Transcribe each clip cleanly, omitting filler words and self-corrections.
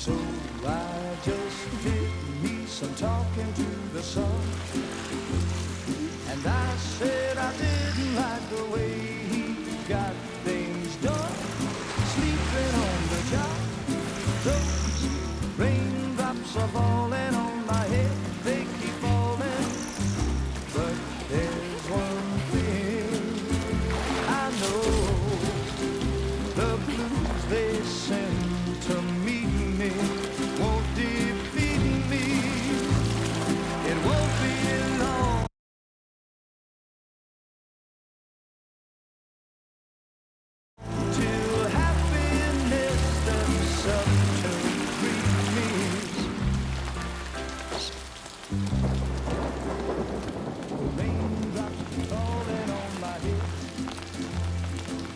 So I just did me some talking to the sun, and I said I didn't like the way he got things done. Sleeping on the job, those raindrops are falling on my head, they keep falling. But there's one thing I know, the blues they send to meet me won't defeat me. It won't be long till happiness steps up to greet me. Raindrops falling on my head,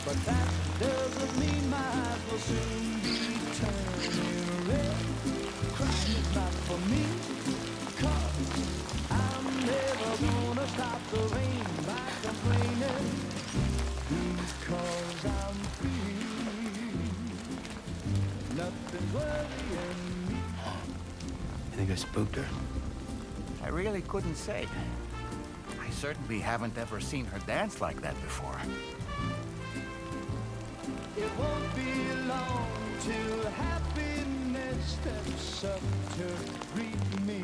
but that doesn't mean my eyes will soon be turning red. Crying is not for me, 'cause I'm never gonna stop the rain by complaining, because I'm free. Nothing's worrying me. You think I spooked her? I really couldn't say. I certainly haven't ever seen her dance like that before. It won't be long till happiness steps up to greet me.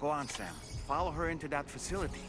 Go on, Sam. Follow her into that facility.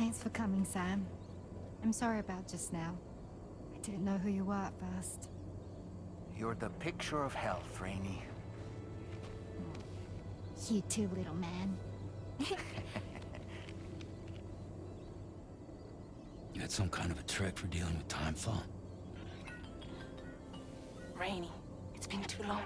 Thanks for coming, Sam. I'm sorry about just now. I didn't know who you were at first. You're the picture of health, Rainey. You too, little man. You had some kind of a trick for dealing with time fall? Rainey, it's been too long.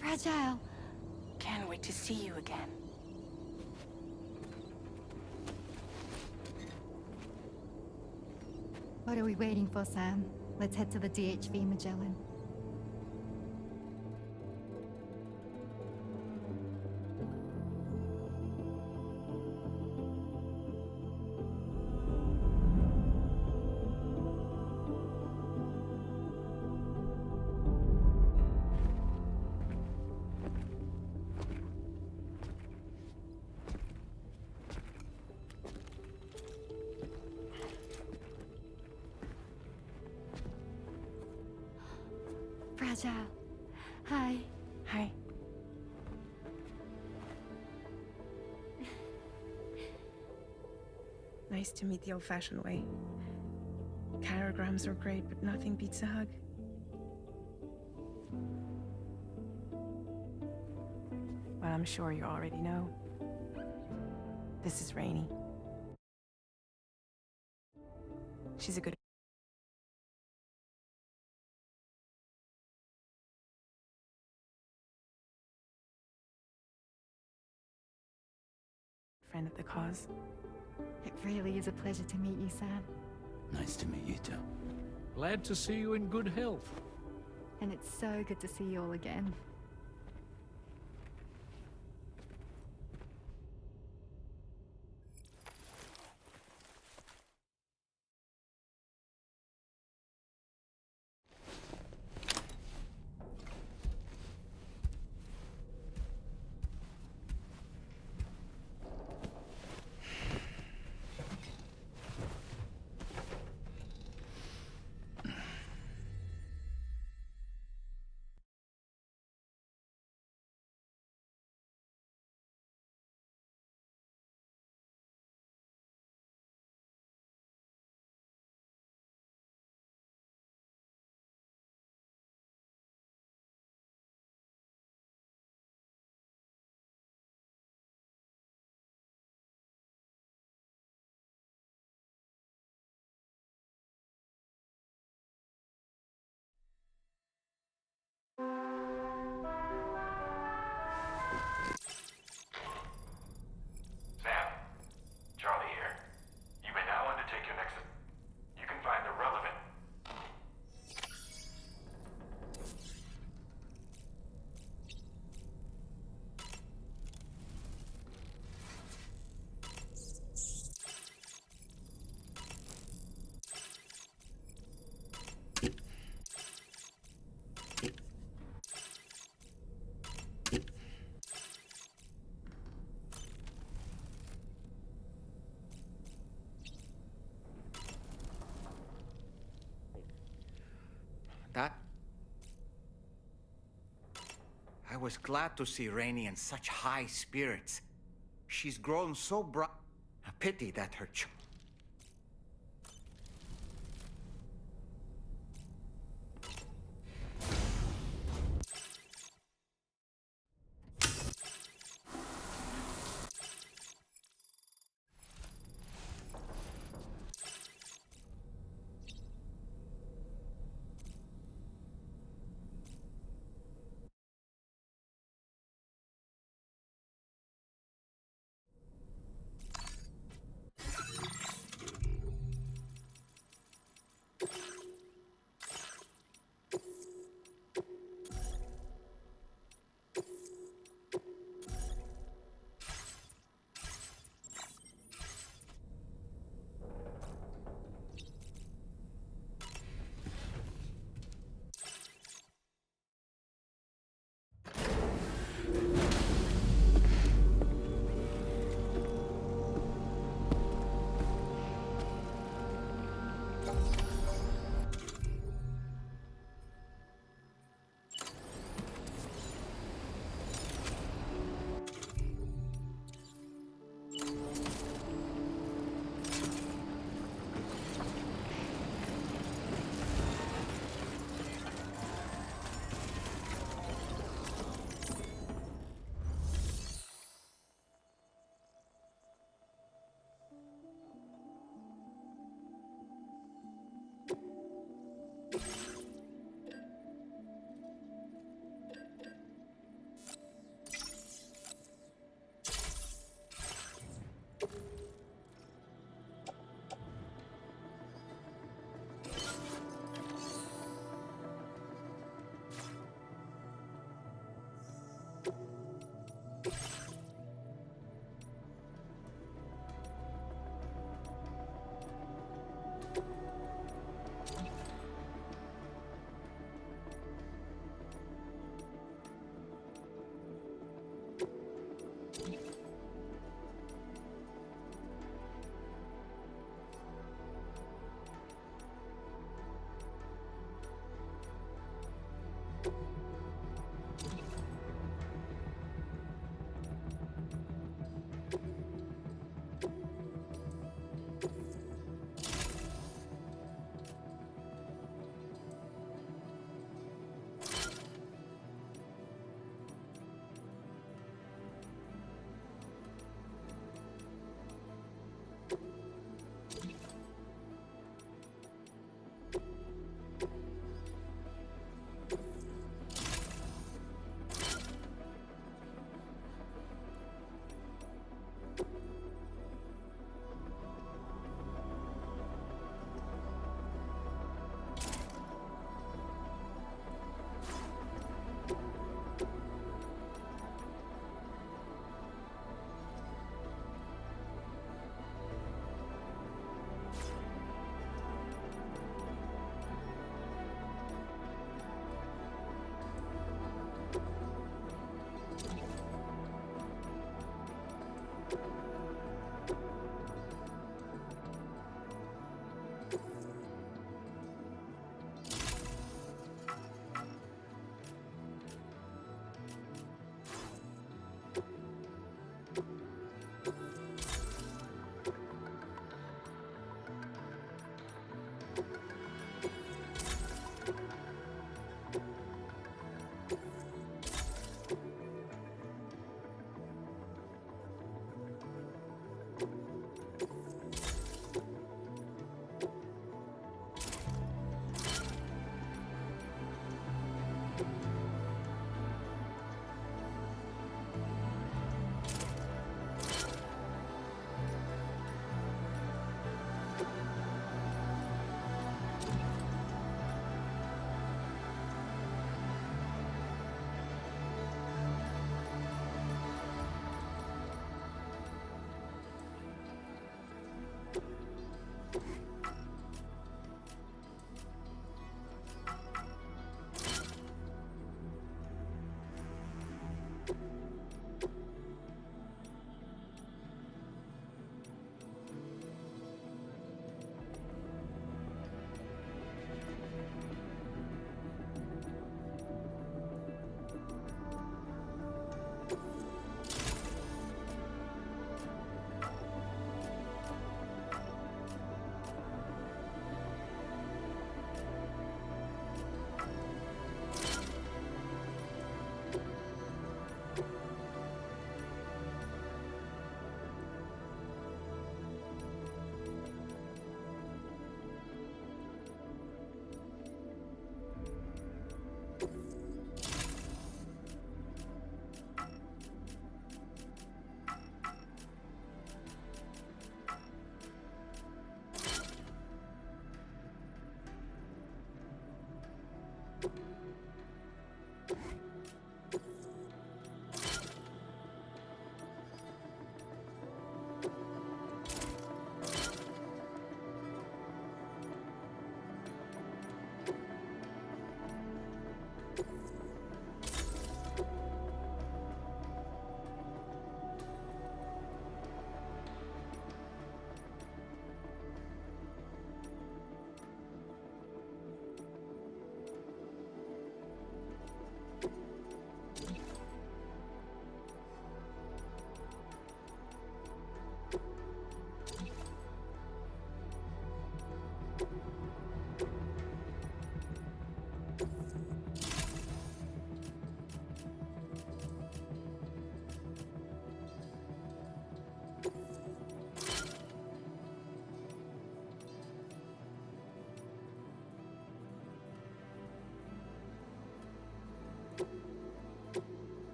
Fragile. Can't wait to see you again. What are we waiting for, Sam? Let's head to the DHV Magellan. Fragile. Hi. Hi. Nice to meet the old-fashioned way. Carograms are great, but nothing beats a hug. Well, I'm sure you already know. This is Rainey. She's a good friend of the cause. It really is a pleasure to meet you, Sam. Nice to meet you too. Glad to see you in good health. And it's so good to see you all again. Sam, Charlie here. You may now undertake your next. You can find the relevant. That... I was glad to see Rainey in such high spirits. She's grown so bright. A pity that her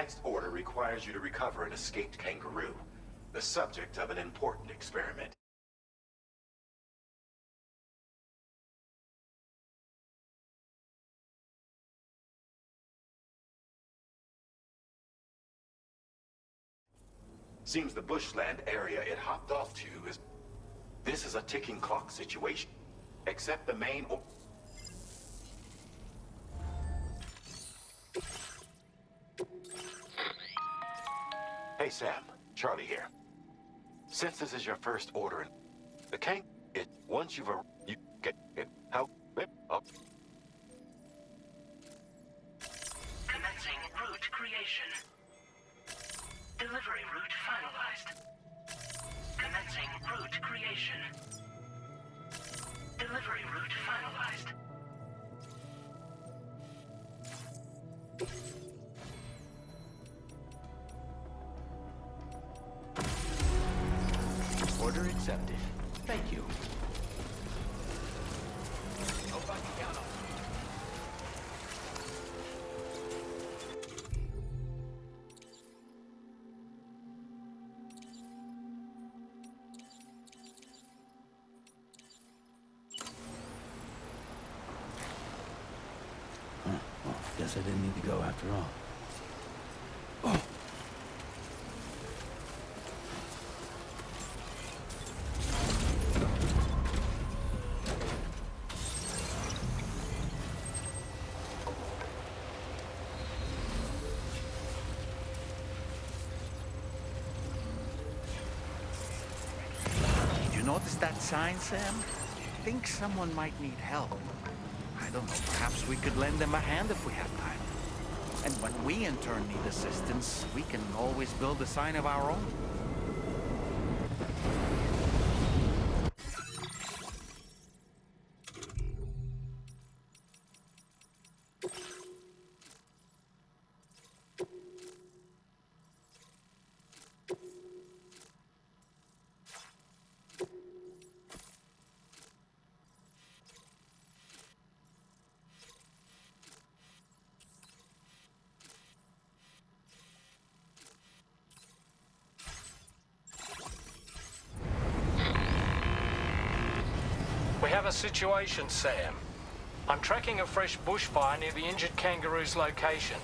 next order requires you to recover an escaped kangaroo, the subject of an important experiment. Seems the bushland area it hopped off to is... This is a ticking clock situation. Except the main... Hey Sam, Charlie here. Since this is your first order, the once you've you get it, how up. Commencing route creation. Delivery route finalized. Commencing route creation. Delivery route finalized. Order accepted. Thank you. Well, guess I didn't need to go after all. Did you notice that sign, Sam? I think someone might need help. I don't know, perhaps we could lend them a hand if we have time. And when we in turn need assistance, we can always build a sign of our own. We have a situation, Sam. I'm tracking a fresh bushfire near the injured kangaroo's location.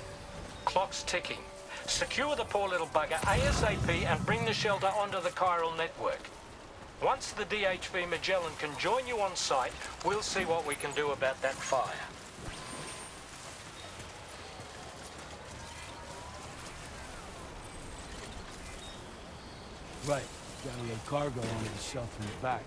Clock's ticking. Secure the poor little bugger ASAP and bring the shelter onto the chiral network. Once the DHV Magellan can join you on site, we'll see what we can do about that fire. Right. Gotta get cargo onto the shelf in the back.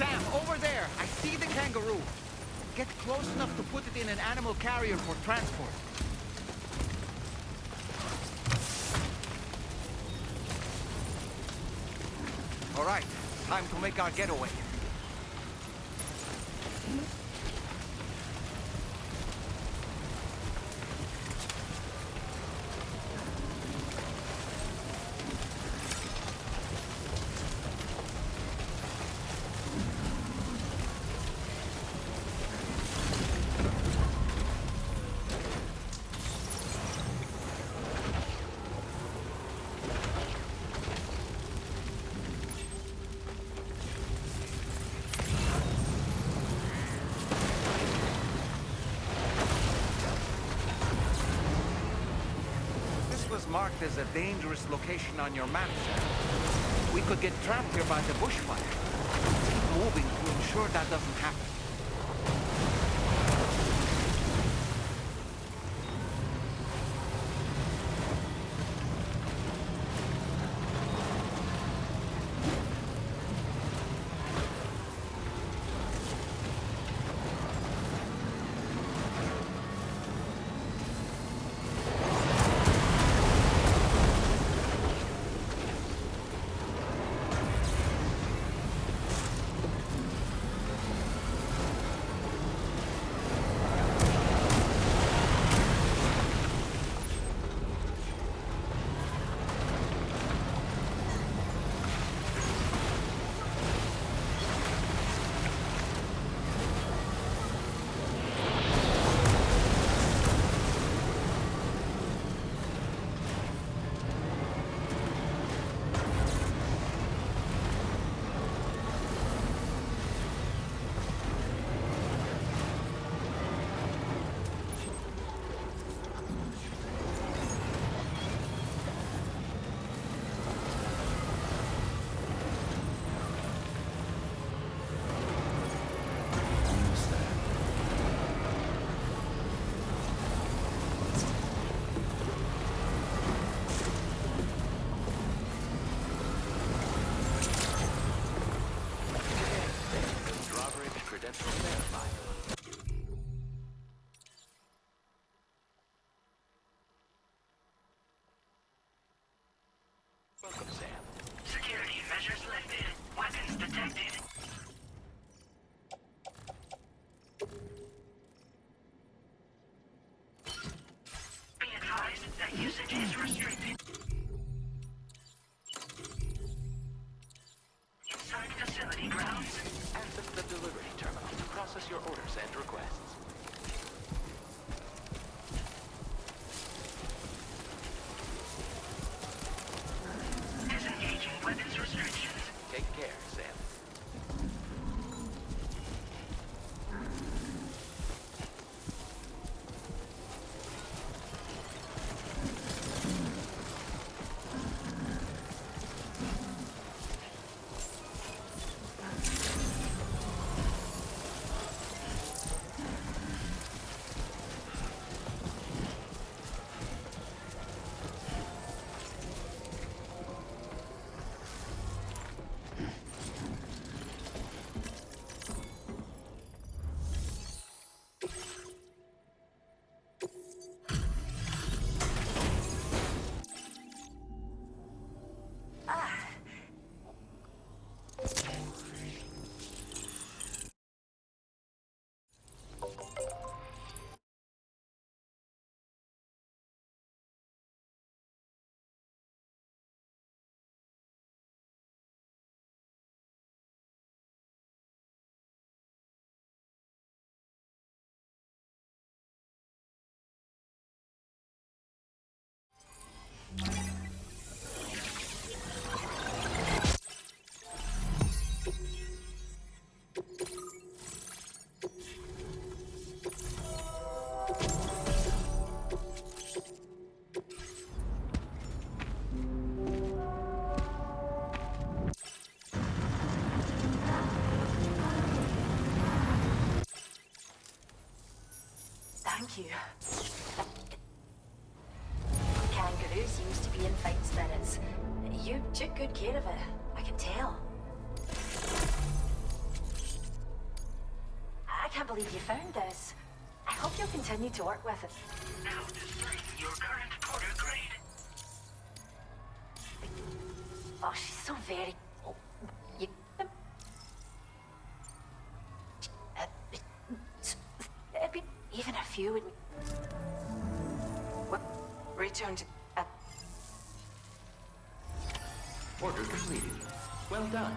Sam, over there! I see the kangaroo! Get close enough to put it in an animal carrier for transport. All right, time to make our getaway. Marked as a dangerous location on your map, sir. We could get trapped here by the bushfire. Keep moving to ensure that doesn't happen. Welcome, Sam. Security measures lifted. Weapons detected. Be advised that usage is restricted. Inside facility grounds. Access the delivery terminal to process your orders and requests. Disengaging weapons restrictions. Take care, Sam. Thank you. Kangaroo seems to be in fine spirits. You took good care of it. I can tell. I can't believe you found this. I hope you'll continue to work with it. Now displaying your current porter grade. Oh, she's so very... Oh, you... even a few would... What? Return to... Order completed. Well done.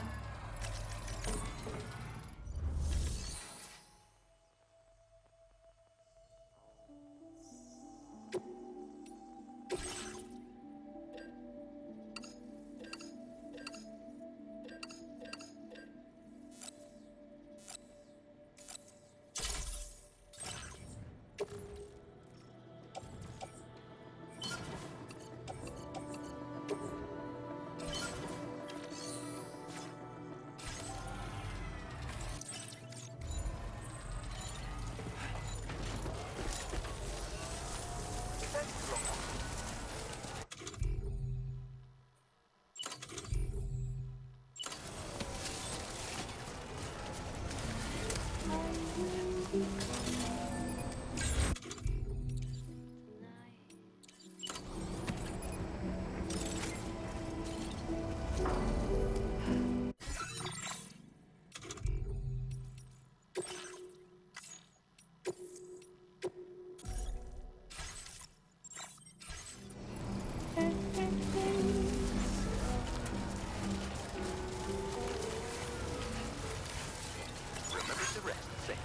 Remember to rest, Sam.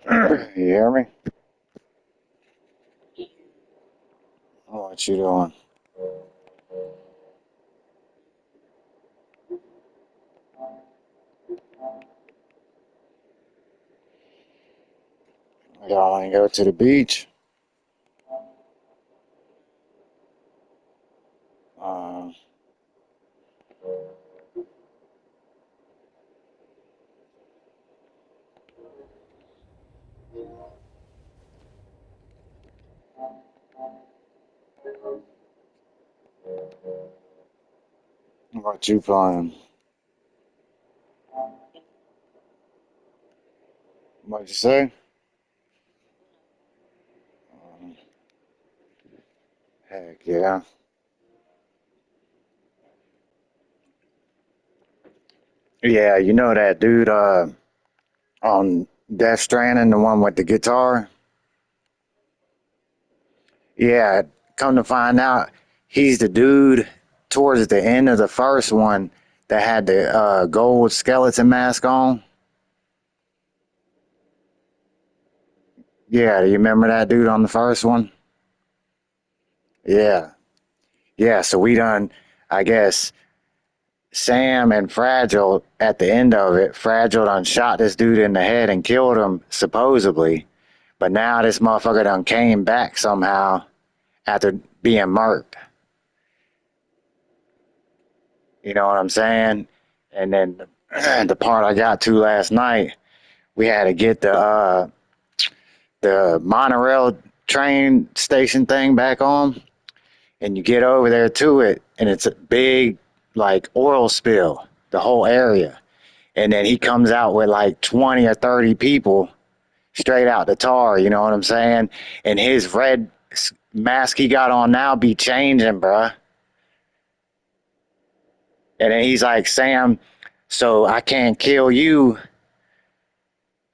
You hear me? What you doing? Y'all want to go to the beach? Uh, what you playing? What'd you say? Heck yeah. Yeah, you know that dude on Death Stranding, the one with the guitar? Yeah, come to find out, he's the dude towards the end of the first one that had the gold skeleton mask on. Yeah, do you remember that dude on the first one? Yeah. Yeah, so we done, I guess, Sam and Fragile at the end of it. Fragile done shot this dude in the head and killed him, supposedly. But now this motherfucker done came back somehow after being murked. You know what I'm saying? And then the part I got to last night, we had to get the monorail train station thing back on, and you get over there to it, and it's a big, like oil spill, the whole area. And then he comes out with like 20 or 30 people straight out the tar, you know what I'm saying? And his red mask he got on now be changing, bruh. And then he's like, Sam, so I can't kill you.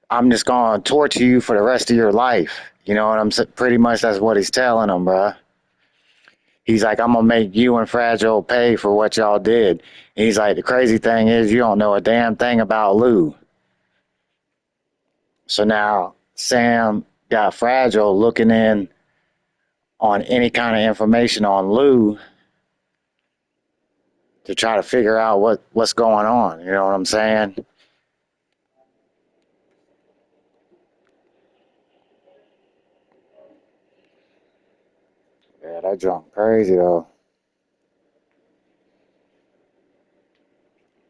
I'm just going to torture you for the rest of your life. You know what I'm saying? Pretty much that's what he's telling him, bruh. He's like, I'm going to make you and Fragile pay for what y'all did. And he's like, the crazy thing is you don't know a damn thing about Lou. So now Sam got Fragile looking in on any kind of information on Lou to try to figure out what's going on. You know what I'm saying? Yeah, that junk crazy though.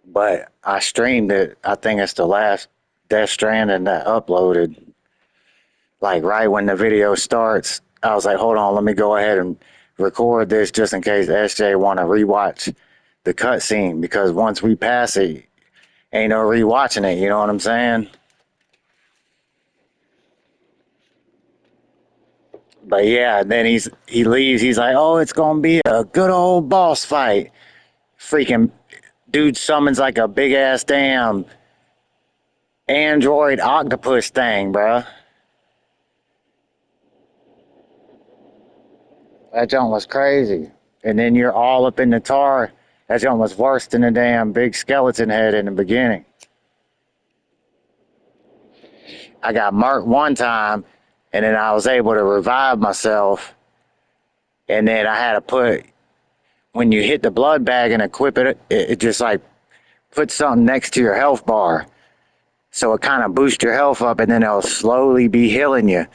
But I streamed it. I think it's the last Death Stranding that uploaded. Like right when the video starts, I was like, hold on, let me go ahead and record this just in case SJ want to rewatch the cutscene, because once we pass it, ain't no rewatching it. You know what I'm saying? But yeah, then he leaves. He's like, oh, it's gonna be a good old boss fight. Freaking dude summons like a big ass damn android octopus thing, bruh. That junk was crazy. And then you're all up in the tar. That junk was worse than the damn big skeleton head in the beginning. I got marked one time, and then I was able to revive myself. And then I had to put, when you hit the blood bag and equip it, it just like puts something next to your health bar. So it kind of boosts your health up, and then it'll slowly be healing you.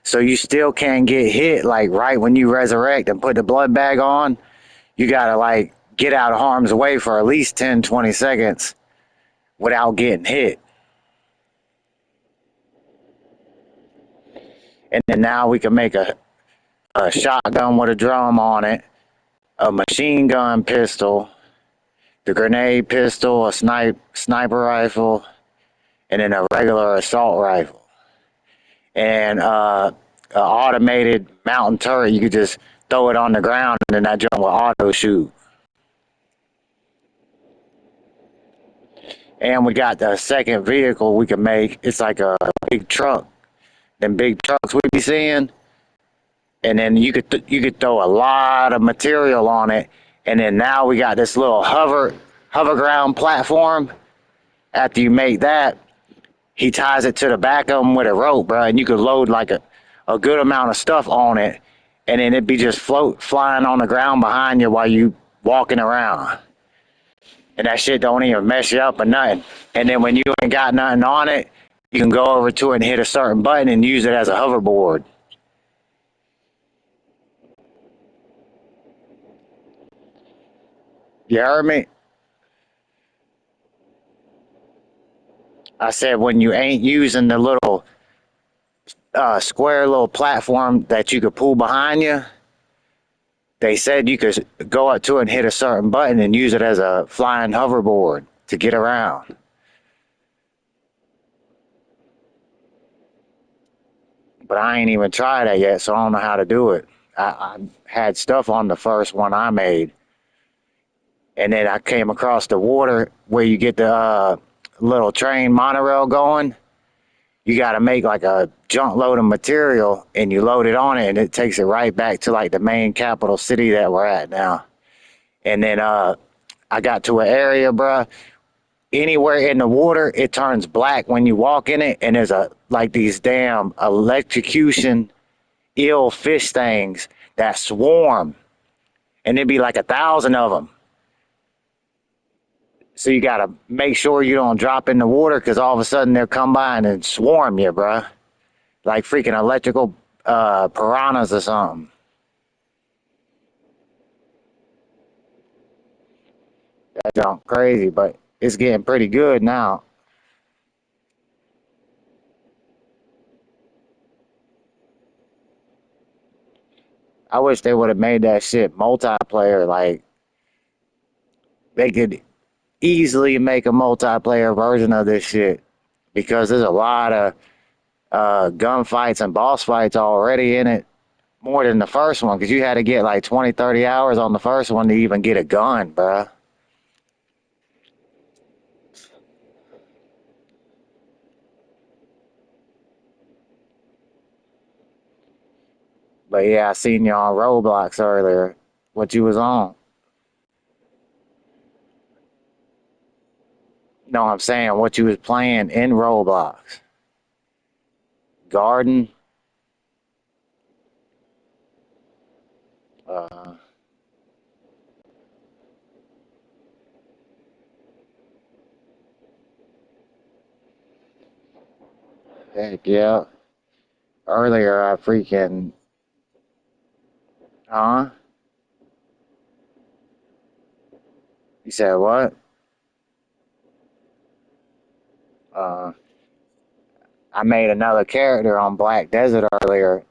So you still can't get hit like right when you resurrect and put the blood bag on. You gotta like get out of harm's way for at least 10, 20 seconds without getting hit. And then now we can make a shotgun with a drum on it, a machine gun pistol, the grenade pistol, a sniper rifle, and then a regular assault rifle. And an automated mountain turret, you could just throw it on the ground and then that jump will auto shoot. And we got the second vehicle we can make. It's like a big truck. Them big trucks we be seeing. And then you could throw a lot of material on it. And then now we got this little hover ground platform. After you make that, he ties it to the back of them with a rope, bro, and you could load like a good amount of stuff on it, and then it'd be just flying on the ground behind you while you walking around. And that shit don't even mess you up or nothing. And then when you ain't got nothing on it, you can go over to it and hit a certain button and use it as a hoverboard. You heard me? I said when you ain't using the little square little platform that you could pull behind you, they said you could go up to it and hit a certain button and use it as a flying hoverboard to get around. But I ain't even tried that yet, so I don't know how to do it. I had stuff on the first one I made, and then I came across the water where you get the little train monorail going. You got to make like a junk load of material, and you load it on it, and it takes it right back to like the main capital city that we're at now. And then I got to an area, bruh. Anywhere in the water, it turns black when you walk in it, and there's like these damn electrocution ill fish things that swarm, and there'd be like 1,000 of them. So you gotta make sure you don't drop in the water, because all of a sudden they'll come by and then swarm you, bruh. Like freaking electrical piranhas or something. That's junk crazy, but it's getting pretty good now. I wish they would have made that shit multiplayer. Like they could easily make a multiplayer version of this shit because there's a lot of gunfights and boss fights already in it, more than the first one, because you had to get like 20, 30 hours on the first one to even get a gun, bruh. But yeah, I seen you on Roblox earlier. What you was on? No, I'm saying what you was playing in Roblox. Garden? Uh, Heck yeah. Earlier I freaking, huh? You said what? Uh, I made another character on Black Desert earlier.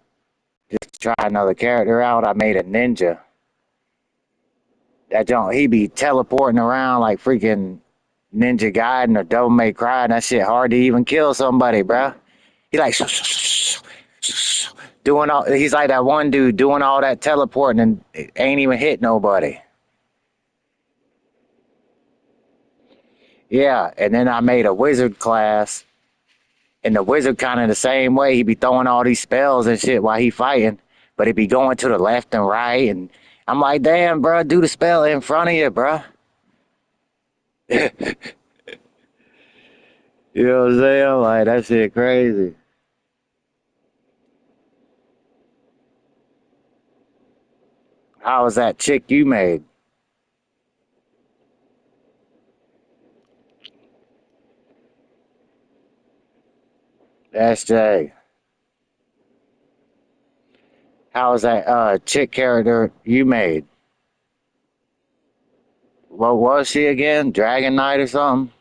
Just to try another character out. I made a ninja. That don't he be teleporting around like freaking Ninja Gaiden or Devil May Cry, and that shit hard to even kill somebody, bruh. He like doing all. He's like that one dude doing all that teleporting and ain't even hit nobody. Yeah, and then I made a wizard class, and the wizard kind of the same way. He be throwing all these spells and shit while he fighting, but he be going to the left and right, and I'm like, damn, bruh, do the spell in front of you, bruh. You know what I'm saying? Like, that shit crazy. How was that chick you made? SJ. How was that chick character you made? What was she again? Dragon Knight or something?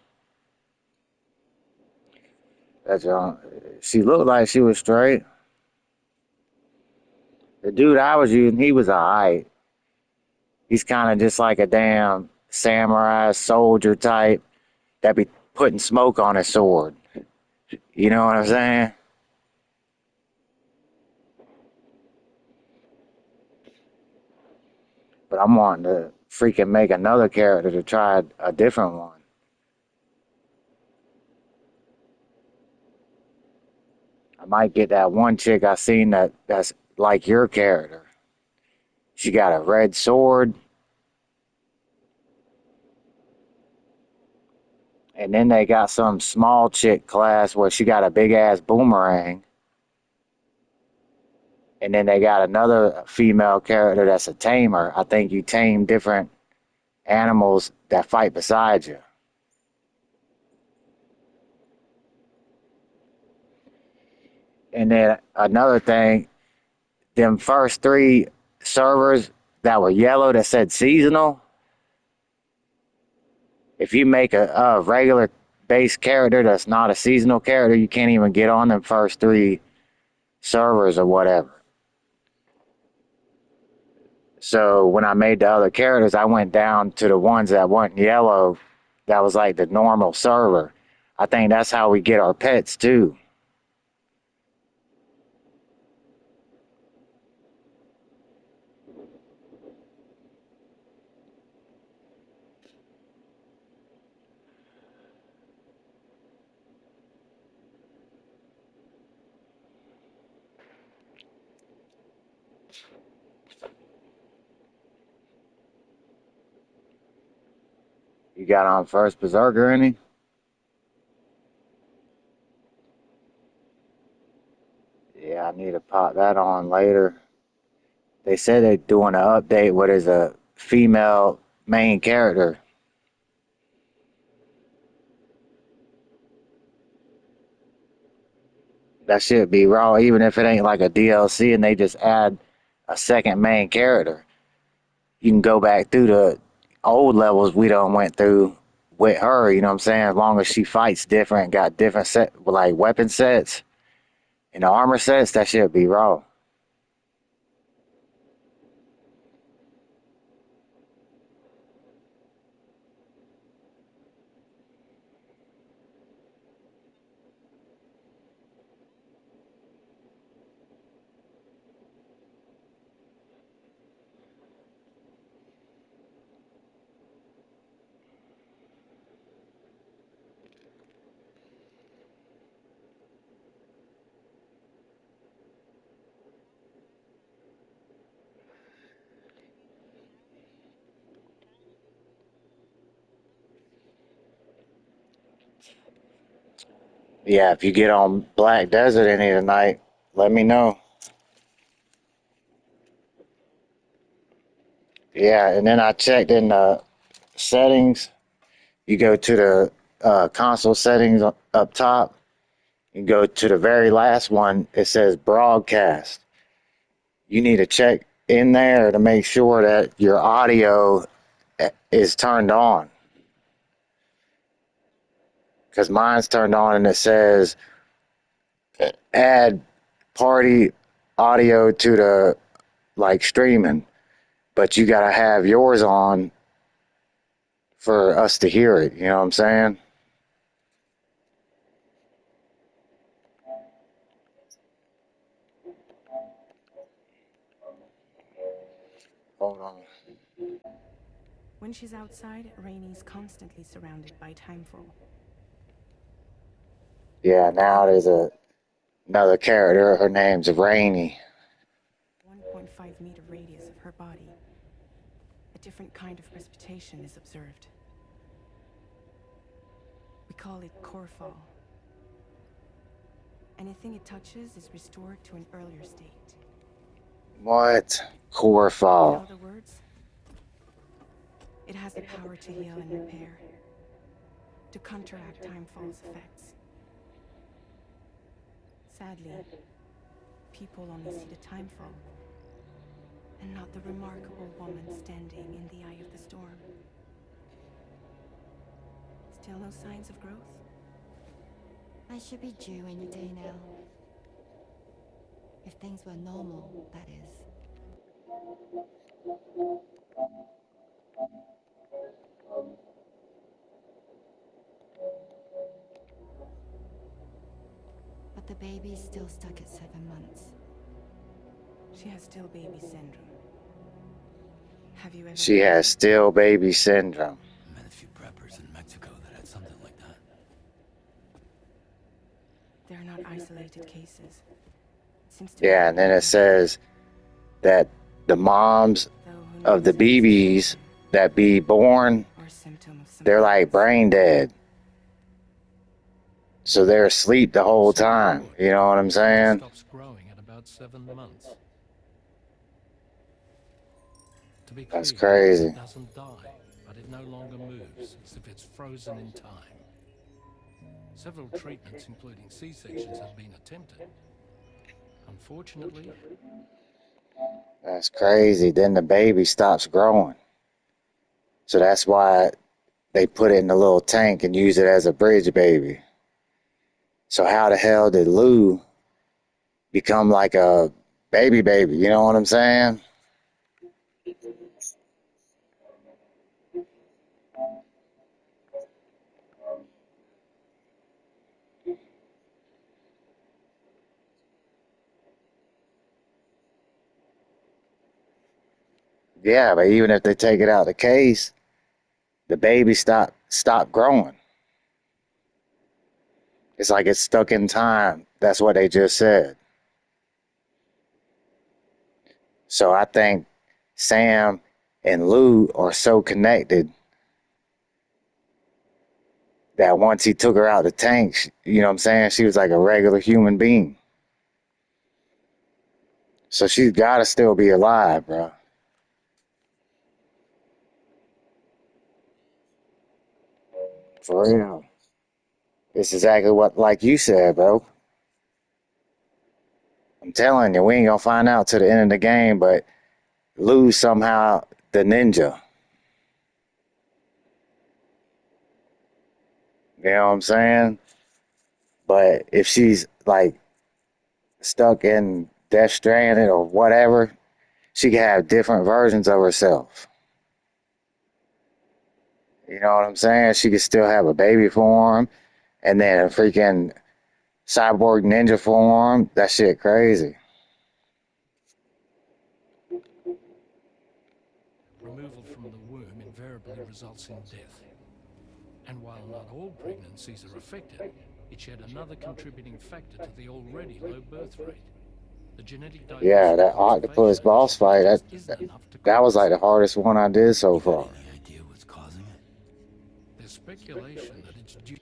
That's she looked like she was straight. The dude I was using, he was alright. He's kind of just like a damn samurai soldier type that be putting smoke on his sword. You know what I'm saying? But I'm wanting to freaking make another character to try a different one. I might get that one chick I seen that's like your character. She got a red sword, and then they got some small chick class where she got a big ass boomerang. And then they got another female character that's a tamer. I think you tame different animals that fight beside you. And then another thing, them first three servers that were yellow that said seasonal, if you make a regular base character that's not a seasonal character, you can't even get on them first three servers or whatever. So when I made the other characters, I went down to the ones that weren't yellow, that was like the normal server. I think that's how we get our pets too. You got on first Berserker any? Yeah, I need to pop that on later. They said they're doing an update where there's a female main character. That should be raw, even if it ain't like a DLC and they just add a second main character. You can go back through the old levels we done went through with her, you know what I'm saying? As long as she fights different, got different set like weapon sets and armor sets, that should be raw. Yeah, if you get on Black Desert any tonight, let me know. Yeah, and then I checked in the settings. You go to the console settings up top. You go to the very last one. It says broadcast. You need to check in there to make sure that your audio is turned on. Because mine's turned on and it says add party audio to the like streaming. But you gotta have yours on for us to hear it. You know what I'm saying? Hold on. When she's outside, Rainey's constantly surrounded by timefall. Yeah, now there's another character. Her name's Rainey. 1.5-meter radius of her body. A different kind of precipitation is observed. We call it core fall. Anything it touches is restored to an earlier state. What? Core In fall. other words, it has the power to heal and repair, to counteract timefall's effects. Sadly, people only see the timefall, and not the remarkable woman standing in the eye of the storm. Still no signs of growth? I should be due any day now. If things were normal, that is. But the baby's still stuck at 7 months. She has still baby syndrome. Have you ever... She has still baby syndrome. I met a few preppers in Mexico that had something like that. They're not isolated cases. Yeah, and then it says that the moms of the babies that be born, they're like brain dead. So they're asleep the whole time. You know what I'm saying? Stops growing at about 7 months. To be clear, That's crazy. it doesn't die, but it no longer moves, as if it's frozen in time. Several treatments, including C-sections, have been attempted. Unfortunately, That's crazy. Then the baby stops growing. So that's why they put it in a little tank and use it as a bridge baby. So how the hell did Lou become like a baby? You know what I'm saying? Yeah, but even if they take it out of the case, the baby stop growing. It's like it's stuck in time. That's what they just said. So I think Sam and Lou are so connected that once he took her out the tank, you know what I'm saying? She was like a regular human being. So she's got to still be alive, bro. For real. It's exactly what, like you said, bro. I'm telling you, we ain't gonna find out till the end of the game, but Lou's somehow the ninja. You know what I'm saying? But if she's like stuck in Death Stranded or whatever, she can have different versions of herself. You know what I'm saying? She could still have a baby form and then a freaking cyborg ninja form. That shit crazy. removal from the womb invariably results in death. And while not all pregnancies are affected, it's yet another contributing factor to the already low birth rate. The genetic diversity Yeah, that octopus boss fight, that was like the hardest one I did so far. Any idea what's causing it? There's speculation that it's due.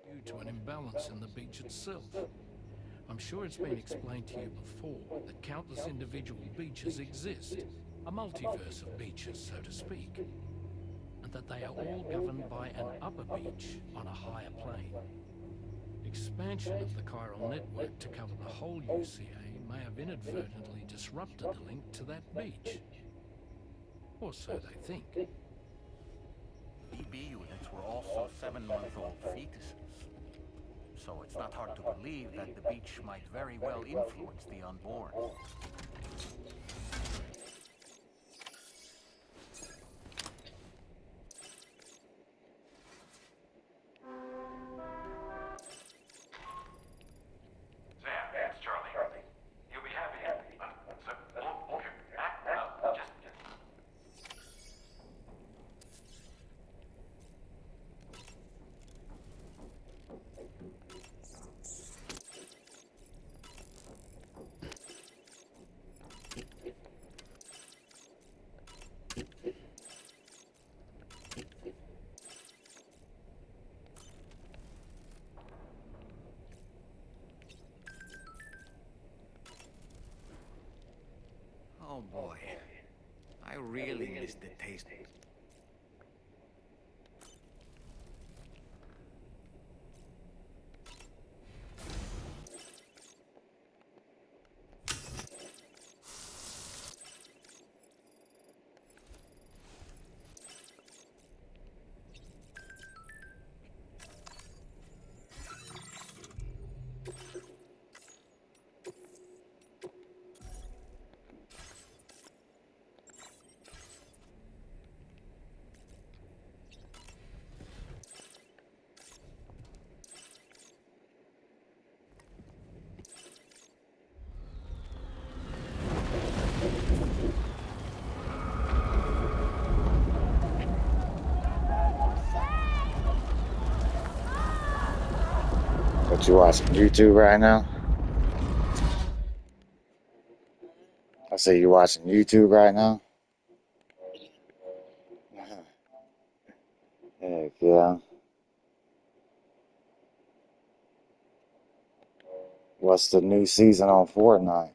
Due to an imbalance in the beach itself. I'm sure it's been explained to you before that countless individual beaches exist, a multiverse of beaches, so to speak, and that they are all governed by an upper beach on a higher plane. Expansion of the chiral network to cover the whole UCA may have inadvertently disrupted the link to that beach. Or so they think. BB units were also 7-month-old fetuses. So it's not hard to believe that the beach might very well influence the unborn. Sam, it's Charlie. You'll be happy. Okay. Well, just... Oh boy, I really miss the taste. What, you watching YouTube right now? I say you watching YouTube right now? Heck yeah. What's the new season on Fortnite?